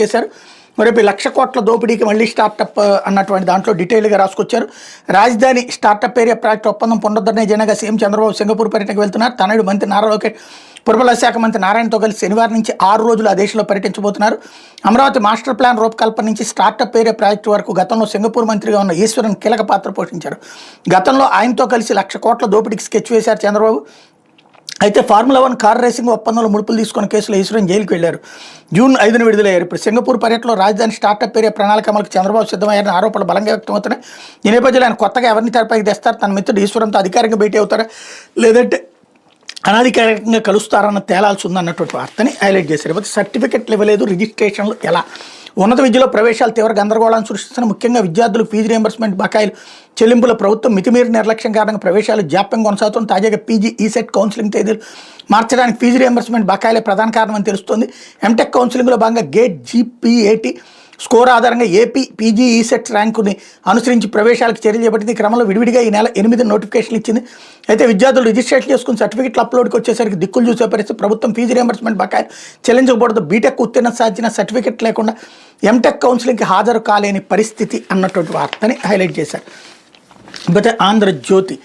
చేశారు. రేపు 1,00,000 కోట్ల దోపిడీకి మళ్ళీ స్టార్టప్ అన్నటువంటి దాంట్లో డీటెయిల్గా రాసుకొచ్చారు. రాజధాని స్టార్టప్ ఏరియా ప్రాజెక్టు ఒప్పందం పునరుద్ధరణ ఏజెండాగా సీఎం చంద్రబాబు సింగపూర్ పర్యటనకు వెళ్తున్నారు. తనయుడు మంత్రి నారా లోకేష్ పురపాలక శాఖ మంత్రి నారాయణతో కలిసి శనివారం నుంచి 6 రోజులు ఆ దేశంలో పర్యటించబోతున్నారు. అమరావతి మాస్టర్ ప్లాన్ రూపకల్పన నుంచి స్టార్టప్ ఏరియా ప్రాజెక్టు వరకు గతంలో సింగపూర్ మంత్రిగా ఉన్న ఈశ్వరన్ కీలక పాత్ర పోషించారు. గతంలో ఆయనతో కలిసి 1,00,000 కోట్ల దోపిడీకి స్కెచ్ వేశారు చంద్రబాబు. అయితే ఫార్ములా 1 కార్ రేసింగ్ ఒప్పందంలో ముడుపులు తీసుకున్న కేసులో ఈశ్వరన్ జైలుకు వెళ్లారు. జూన్ 5న విడుదలయ్యారు. ఇప్పుడు సింగపూర్ పర్యటనలో రాజధాని స్టార్టప్ ఏరియా ప్రణాళిక అమలుకు చంద్రబాబు సిద్ధమయ్యారని ఆరోపణలు బలంగా వ్యక్తమవుతున్నాయి. ఈ నేపథ్యంలో ఆయన కొత్తగా ఎవరిని తెరపైకి తెస్తారు, తన మిత్రుడు ఈశ్వరంతో అధికారికంగా భేటీ అవుతారా లేదంటే అనధికారికంగా కలుస్తారన్న తేలాల్సి ఉందన్నటువంటి వార్తని హైలైట్ చేశారు. ఇకపోతే సర్టిఫికెట్లు ఇవ్వలేదు, రిజిస్ట్రేషన్లు ఎలా? ఉన్నత విద్యలో ప్రవేశాలు తీవ్ర గందరగోళాన్ని సృష్టిస్తున్న ముఖ్యంగా విద్యార్థులు ఫీజు రియంబర్స్మెంట్ బకాయిలు చెల్లింపుల ప్రభుత్వం మితిమీరి నిర్లక్ష్యం కారణంగా ప్రవేశాలు జాప్యం కొనసాగుతుంది. తాజాగా పీజీ ఈసెట్ కౌన్సిలింగ్ తేదీలు మార్చడానికి ఫీజు రియంబర్స్మెంట్ బకాయిలే ప్రధాన కారణమని తెలుస్తోంది. ఎంటెక్ కౌన్సిలింగ్లో భాగంగా గేట్ జీపీఏటీ స్కోర్ ఆధారంగా ఏపీ పీజీ ఈసెట్ ర్యాంకుని అనుసరించి ప్రవేశాలకు చర్యలు చేపట్టింది. క్రమంలో విడివిడిగా ఈ నెల 8 నోటిఫికేషన్లు ఇచ్చింది. అయితే విద్యార్థులు రిజిస్ట్రేషన్ చేసుకుని సర్టిఫికెట్లు అప్లోడ్కి వచ్చేసరికి దిక్కులు చూసే పరిస్థితి. ప్రభుత్వం ఫీజు రియంబర్స్మెంట్ బకాయిలు చెల్లించకూడదు. బీటెక్ ఉత్తీర్ణ సాధించిన సర్టిఫికెట్ లేకుండా ఎంటెక్ కౌన్సిలింగ్కి హాజరు కాలేని పరిస్థితి అన్నటువంటి వార్తని హైలైట్ చేశారు. అయితే ఆంధ్రజ్యోతి